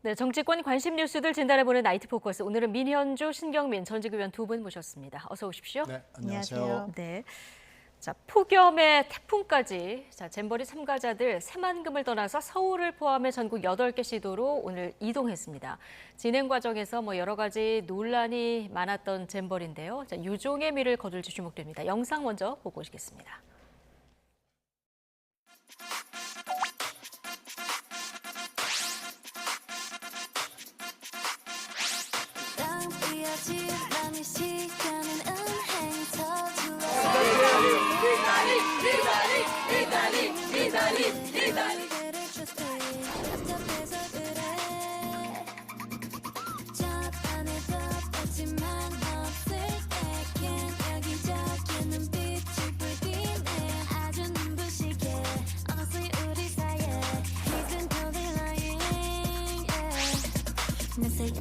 네, 정치권 관심 뉴스들 진단해보는 나이트 포커스. 오늘은 민현주, 신경민 전직의원 두 분 모셨습니다. 어서 오십시오. 네, 안녕하세요. 네. 자, 폭염에 태풍까지 잼버리 참가자들 새만금을 떠나서 서울을 포함해 전국 8개 시도로 오늘 이동했습니다. 진행 과정에서 여러 가지 논란이 많았던 잼버리인데요. 자, 유종의 미를 거둘지 주목됩니다. 영상 먼저 보고 오시겠습니다.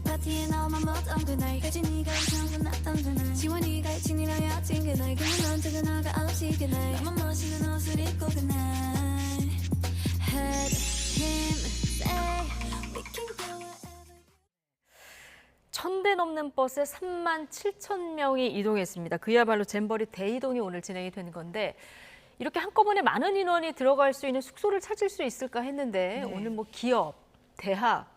파티에 나오만 못한 그날 혜진이가 이상한 났던 그날 지원이가 친이랑 여친 그날 그는 언제가 나가 9시 그날 나만 멋있는 옷을 입고 그날 Head, him, say we can go wherever 1,000대 넘는 버스에 37,000명이 이동했습니다. 그야말로 잼버리 대이동이 오늘 진행이 되는 건데 이렇게 한꺼번에 많은 인원이 들어갈 수 있는 숙소를 찾을 수 있을까 했는데 오늘 기업, 대학,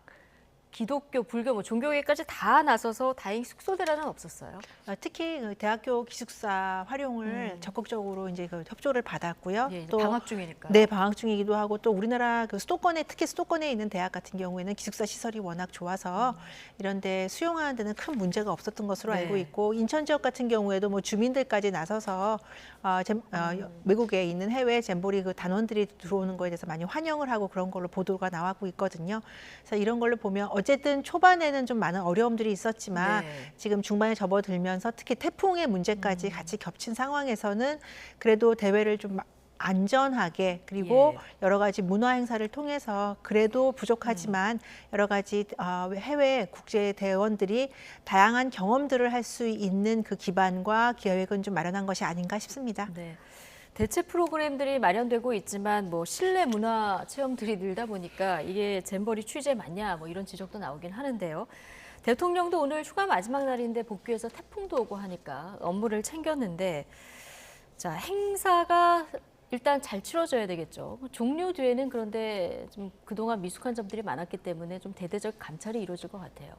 기독교, 불교, 종교계까지 다 나서서 다행히 숙소 대란은 없었어요. 특히 그 대학교 기숙사 활용을 적극적으로 이제 그 협조를 받았고요. 예, 또 방학 중이니까. 네, 방학 중이기도 하고 또 우리나라 그 수도권에 특히 수도권에 있는 대학 같은 경우에는 기숙사 시설이 워낙 좋아서 이런데 수용하는 데는 큰 문제가 없었던 것으로 알고 있고 인천 지역 같은 경우에도 주민들까지 나서서 외국에 있는 해외 잼버리 그 단원들이 들어오는 거에 대해서 많이 환영을 하고 그런 걸로 보도가 나오고 있거든요. 그래서 이런 걸로 보면 어쨌든 초반에는 좀 많은 어려움들이 있었지만 지금 중반에 접어들면서 특히 태풍의 문제까지 같이 겹친 상황에서는 그래도 대회를 좀 안전하게 그리고 여러 가지 문화 행사를 통해서 그래도 부족하지만 여러 가지 해외 국제 대원들이 다양한 경험들을 할 수 있는 그 기반과 계획은 좀 마련한 것이 아닌가 싶습니다. 네. 대체 프로그램들이 마련되고 있지만 실내 문화 체험들이 늘다 보니까 이게 잼버리 취재 맞냐 이런 지적도 나오긴 하는데요. 대통령도 오늘 휴가 마지막 날인데 복귀해서 태풍도 오고 하니까 업무를 챙겼는데 자, 행사가 일단 잘 치러져야 되겠죠. 종료 뒤에는 그런데 좀 그동안 미숙한 점들이 많았기 때문에 좀 대대적 감찰이 이루어질 것 같아요.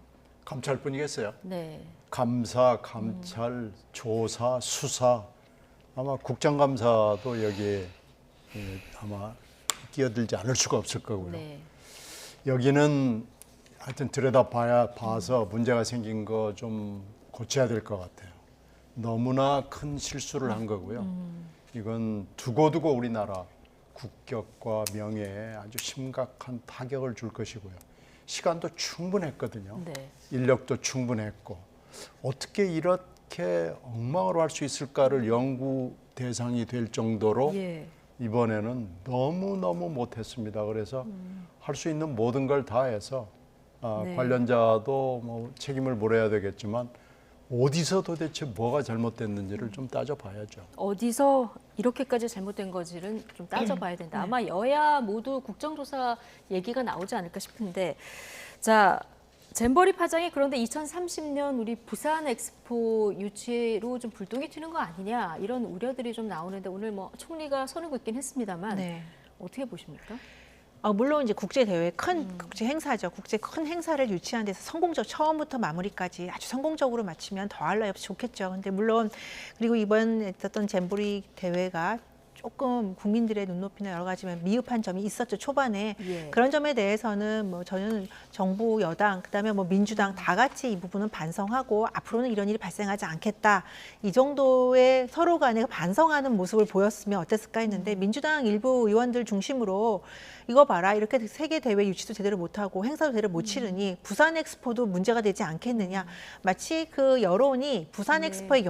감찰뿐이겠어요. 네. 감사, 감찰, 조사, 수사. 아마 국정감사도 여기에 아마 끼어들지 않을 수가 없을 거고요. 네. 여기는 하여튼 봐서 문제가 생긴 거 좀 고쳐야 될 것 같아요. 너무나 큰 실수를 한 거고요. 이건 두고두고 우리나라 국격과 명예에 아주 심각한 타격을 줄 것이고요. 시간도 충분했거든요. 네. 인력도 충분했고 어떻게 이렇게 엉망으로 할 수 있을까를 연구 대상이 될 정도로 이번에는 너무너무 못했습니다. 그래서 할 수 있는 모든 걸 다 해서 관련자도 책임을 물어야 되겠지만 어디서 도대체 뭐가 잘못됐는지를 좀 따져봐야죠. 어디서 이렇게까지 잘못된 건지는 좀 따져봐야 된다. 아마 여야 모두 국정조사 얘기가 나오지 않을까 싶은데 자, 잼버리 파장이 그런데 2030년 우리 부산 엑스포 유치로 좀 불똥이 튀는 거 아니냐 이런 우려들이 좀 나오는데 오늘 총리가 선을 긋긴 했습니다만 어떻게 보십니까? 물론 이제 국제 대회 국제 행사죠. 국제 큰 행사를 유치하는 데서 처음부터 마무리까지 아주 성공적으로 마치면 더할 나위 없이 좋겠죠. 근데 물론 그리고 이번 있었던 잼버리 대회가 조금 국민들의 눈높이나 여러 가지 미흡한 점이 있었죠, 초반에. 그런 점에 대해서는 저는 정부, 여당, 그다음에 민주당 다 같이 이 부분은 반성하고 앞으로는 이런 일이 발생하지 않겠다. 이 정도의 서로 간에 반성하는 모습을 보였으면 어땠을까 했는데 민주당 일부 의원들 중심으로 이거 봐라, 이렇게 세계 대회 유치도 제대로 못하고 행사도 제대로 못 치르니 부산 엑스포도 문제가 되지 않겠느냐. 마치 그 여론이 부산 엑스포에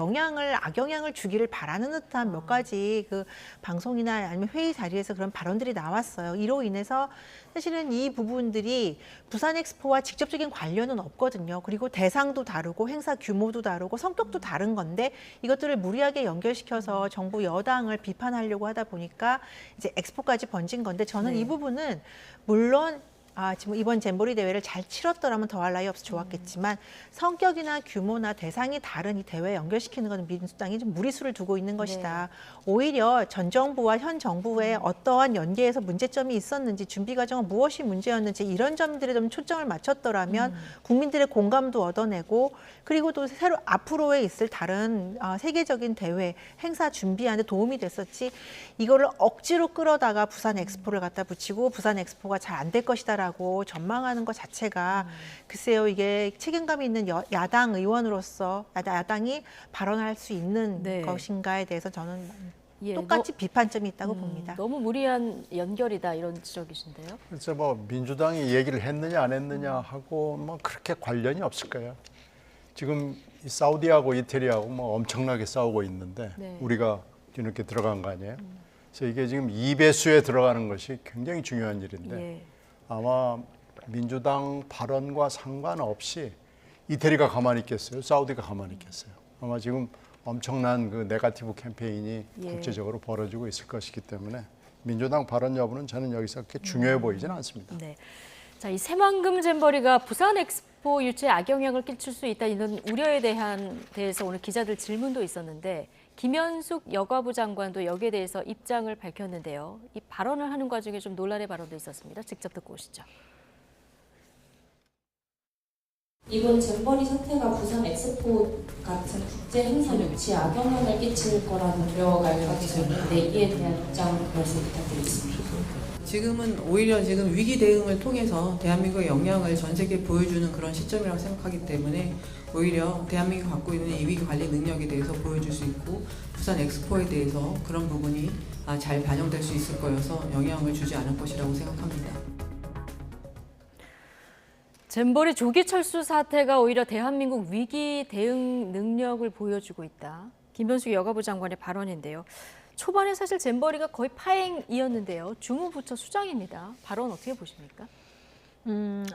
악영향을 주기를 바라는 듯한 몇 가지 그 방송이나 아니면 회의 자리에서 그런 발언들이 나왔어요. 이로 인해서 사실은 이 부분들이 부산 엑스포와 직접적인 관련은 없거든요. 그리고 대상도 다르고 행사 규모도 다르고 성격도 다른 건데 이것들을 무리하게 연결시켜서 정부 여당을 비판하려고 하다 보니까 이제 엑스포까지 번진 건데 저는 이 부분은 물론 지금 이번 잼버리 대회를 잘 치렀더라면 더할 나위 없어 좋았겠지만 성격이나 규모나 대상이 다른 이 대회에 연결시키는 것은 민주당이 좀 무리수를 두고 있는 것이다. 오히려 전 정부와 현 정부의 어떠한 연계에서 문제점이 있었는지 준비 과정은 무엇이 문제였는지 이런 점들에 좀 초점을 맞췄더라면 국민들의 공감도 얻어내고 그리고 또 새로 앞으로에 있을 다른 세계적인 대회 행사 준비하는 데 도움이 됐었지 이거를 억지로 끌어다가 부산 엑스포를 갖다 붙이고 부산 엑스포가 잘 안 될 것이다라고 전망하는 것 자체가 글쎄요 이게 책임감이 있는 야당 의원으로서 야당이 발언할 수 있는 네. 것인가에 대해서 저는 예, 똑같이 비판점이 있다고 봅니다. 너무 무리한 연결이다 이런 지적이신데요. 그래서 뭐 민주당이 얘기를 했느냐 안 했느냐 하고 뭐 그렇게 관련이 없을 거예요. 지금 이 사우디하고 이태리하고 뭐 엄청나게 싸우고 있는데 네. 우리가 뒤늦게 들어간 거 아니에요? 그래서 이게 지금 2배수에 들어가는 것이 굉장히 중요한 일인데 예. 아마 민주당 발언과 상관없이 이태리가 가만히 있겠어요? 사우디가 가만히 있겠어요? 아마 지금 엄청난 그 네거티브 캠페인이 예. 국제적으로 벌어지고 있을 것이기 때문에 민주당 발언 여부는 저는 여기서 그렇게 중요해 보이지는 않습니다. 네. 자, 이 새만금 잼버리가 부산 엑스포 유치에 악영향을 끼칠 수 있다 이런 우려에 대해서 오늘 기자들 질문도 있었는데 김현숙 여가부 장관도 여기에 대해서 입장을 밝혔는데요. 이 발언을 하는 과정에 좀 논란의 발언도 있었습니다. 직접 듣고 오시죠. 이번 잼버리 사태가 부산 엑스포 같은 국제 행사 유치에 악영향을 끼칠 거라는 우려가 일각에서 있는데 이에 대한 입장 말씀 부탁드리겠습니다. 지금은 오히려 지금 위기 대응을 통해서 대한민국의 역량을 전 세계에 보여주는 그런 시점이라고 생각하기 때문에 오히려 대한민국이 갖고 있는 이 위기 관리 능력에 대해서 보여줄 수 있고 부산 엑스포에 대해서 그런 부분이 잘 반영될 수 있을 거여서 영향을 주지 않을 것이라고 생각합니다. 잼버리 조기 철수 사태가 오히려 대한민국 위기 대응 능력을 보여주고 있다. 김현숙 여가부 장관의 발언인데요. 초반에 사실 잼버리가 거의 파행이었는데요. 주무부처 수장입니다. 발언 어떻게 보십니까?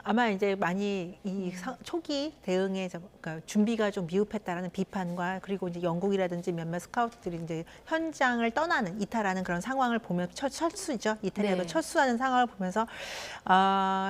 아마 이제 많이 이 초기 대응에 그러니까 준비가 좀 미흡했다라는 비판과 그리고 이제 영국이라든지 몇몇 스카우트들이 이제 현장을 떠나는 이탈하는 그런 상황을 보면 철수죠. 이탈리아가 네. 철수하는 상황을 보면서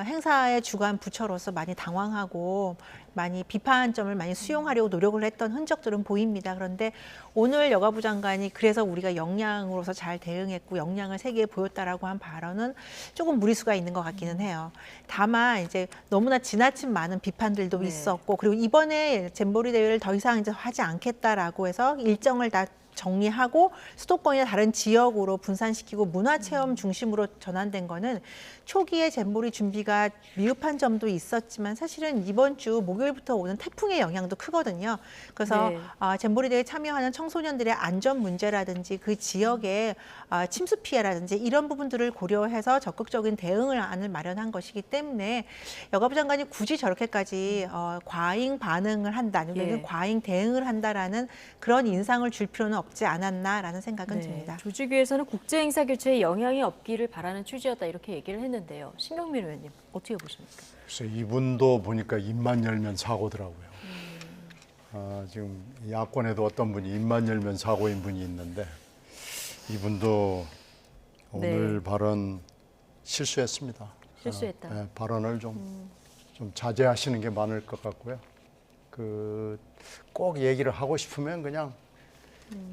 행사의 주관 부처로서 많이 당황하고 많이 비판점을 많이 수용하려고 노력을 했던 흔적들은 보입니다. 그런데 오늘 여가부 장관이 그래서 우리가 역량으로서 잘 대응했고 역량을 세계에 보였다라고 한 발언은 조금 무리수가 있는 것 같기는 해요. 다만 이제 너무나 지나친 많은 비판들도 네. 있었고 그리고 이번에 잼버리 대회를 더 이상 이제 하지 않겠다라고 해서 일정을 다 정리하고 수도권이나 다른 지역으로 분산시키고 문화체험 중심으로 전환된 거는 초기에 잼버리 준비가 미흡한 점도 있었지만 사실은 이번 주 목요일부터 오는 태풍의 영향도 크거든요. 그래서 네. 잼버리 대회에 참여하는 청소년들의 안전 문제라든지 그 지역의 침수 피해라든지 이런 부분들을 고려해서 적극적인 대응안을 마련한 것이기 때문에 여가부 장관이 굳이 저렇게까지 과잉 반응을 한다, 아니면 예. 과잉 대응을 한다라는 그런 인상을 줄 필요는 없지 않았나라는 생각은 네. 듭니다. 조직위에서는 국제 행사 교체에 영향이 없기를 바라는 취지였다 이렇게 얘기를 했는데요. 신경민 의원님 어떻게 보십니까? 글쎄 이분도 보니까 입만 열면 사고더라고요. 지금 야권에도 어떤 분이 입만 열면 사고인 분이 있는데 이분도 오늘 네. 발언 실수했습니다. 실수했다. 네, 발언을 좀 자제하시는 게 많을 것 같고요. 꼭 얘기를 하고 싶으면 그냥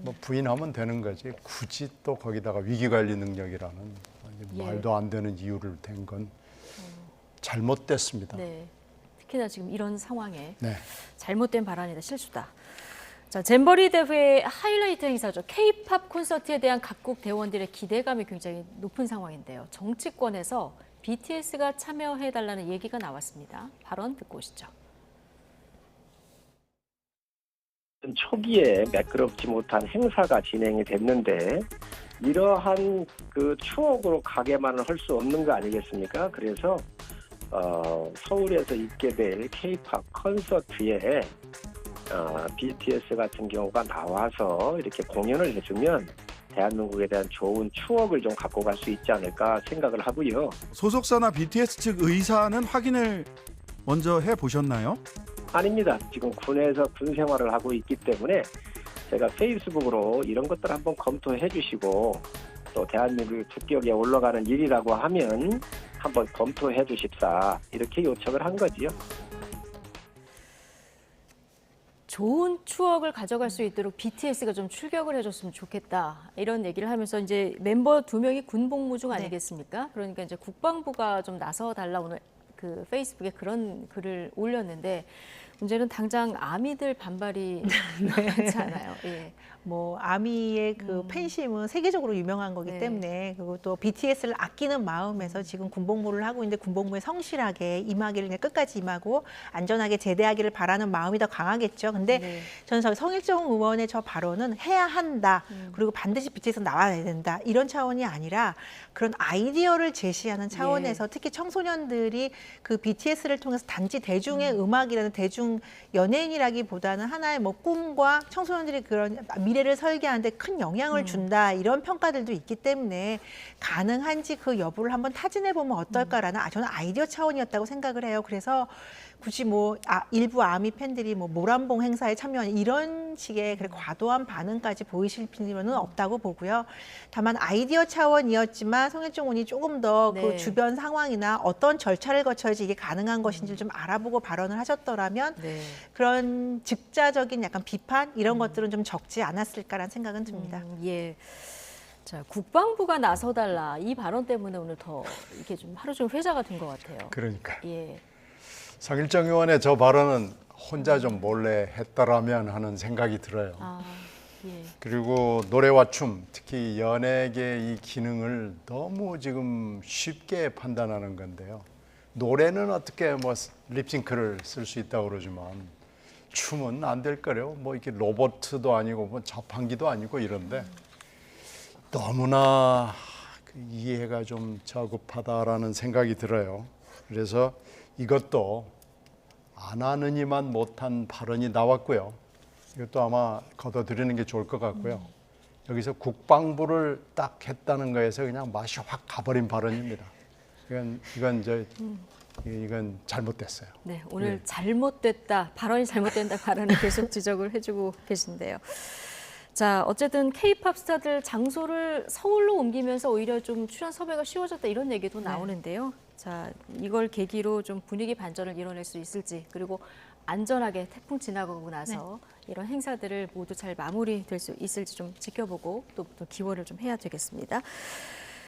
뭐 부인하면 되는 거지. 굳이 또 거기다가 위기관리 능력이라는 예. 말도 안 되는 이유를 댄 건 잘못됐습니다. 네. 특히나 지금 이런 상황에 네. 잘못된 발언이다, 실수다. 자, 잼버리 대회의 하이라이트 행사죠. K-팝 콘서트에 대한 각국 대원들의 기대감이 굉장히 높은 상황인데요. 정치권에서 BTS가 참여해달라는 얘기가 나왔습니다. 발언 듣고 오시죠. 초기에 매끄럽지 못한 행사가 진행이 됐는데 이러한 그 추억으로 가게만을 할 수 없는 거 아니겠습니까? 그래서 서울에서 있게 될 K-팝 콘서트에 BTS 같은 경우가 나와서 이렇게 공연을 해주면 대한민국에 대한 좋은 추억을 좀 갖고 갈 수 있지 않을까 생각을 하고요. 소속사나 BTS 측 의사는 확인을 먼저 해보셨나요? 아닙니다. 지금 군에서 군 생활을 하고 있기 때문에 제가 페이스북으로 이런 것들 한번 검토해 주시고 또 대한민국 국격에 올라가는 일이라고 하면 한번 검토해 주십사 이렇게 요청을 한 거지요. 좋은 추억을 가져갈 수 있도록 BTS가 좀 출격을 해줬으면 좋겠다 이런 얘기를 하면서 이제 멤버 2명이 군복무 중 아니겠습니까? 그러니까 이제 국방부가 좀 나서 달라 오늘 그 페이스북에 그런 글을 올렸는데 문제는 당장 아미들 반발이 많지 않아요. 예. 뭐 아미의 그 팬심은 세계적으로 유명한 거기 네. 때문에 그리고 또 BTS를 아끼는 마음에서 지금 군복무를 하고 있는데 군복무에 성실하게 임하기를 그냥 끝까지 임하고 안전하게 제대하기를 바라는 마음이 더 강하겠죠. 근데 네. 저는 저 성일정 의원의 저 발언은 해야 한다. 그리고 반드시 BTS 나와야 된다. 이런 차원이 아니라 그런 아이디어를 제시하는 차원에서 특히 청소년들이 그 BTS를 통해서 단지 대중의 음악이라는 대중 연예인이라기보다는 하나의 뭐 꿈과 청소년들이 그런 미래를 설계하는데 큰 영향을 준다 이런 평가들도 있기 때문에 가능한지 그 여부를 한번 타진해 보면 어떨까라는 저는 아이디어 차원이었다고 생각을 해요. 그래서 굳이 뭐 일부 아미 팬들이 뭐 모란봉 행사에 참여하는 이런 식의 그래 과도한 반응까지 보이실 필요는 없다고 보고요. 다만 아이디어 차원이었지만 송일정 의원이 조금 더 그 네. 주변 상황이나 어떤 절차를 거쳐야지 이게 가능한 것인지 좀 알아보고 발언을 하셨더라면 네. 그런 즉자적인 약간 비판 이런 것들은 좀 적지 않았을까라는 생각은 듭니다. 예. 자, 국방부가 나서달라 이 발언 때문에 오늘 더 이게 좀 하루 종일 회자가 된 것 같아요. 그러니까 예. 성일정 의원의 저 발언은 혼자 좀 몰래 했더라면 하는 생각이 들어요. 예. 그리고 노래와 춤, 특히 연예계의 이 기능을 너무 지금 쉽게 판단하는 건데요. 노래는 어떻게 뭐 립싱크를 쓸 수 있다고 그러지만 춤은 안 될 거래요. 뭐 이렇게 로봇도 아니고 뭐 자판기도 아니고 이런데 너무나 그 이해가 좀 저급하다라는 생각이 들어요. 그래서 이것도 안 하느니만 못한 발언이 나왔고요. 이것도 아마 걷어들이는 게 좋을 것 같고요. 여기서 국방부를 딱 했다는 거에서 그냥 맛이 확 가버린 발언입니다. 이건 잘못됐어요. 네, 오늘 네. 잘못됐다, 발언이 잘못된다 발언을 계속 지적을 해주고 계신데요. 자, 어쨌든 K-팝 스타들 장소를 서울로 옮기면서 오히려 좀 출연 섭외가 쉬워졌다 이런 얘기도 나오는데요. 자, 이걸 계기로 좀 분위기 반전을 이뤄낼 수 있을지 그리고 안전하게 태풍 지나가고 나서 이런 행사들을 모두 잘 마무리될 수 있을지 좀 지켜보고 또 기원을 좀 해야 되겠습니다.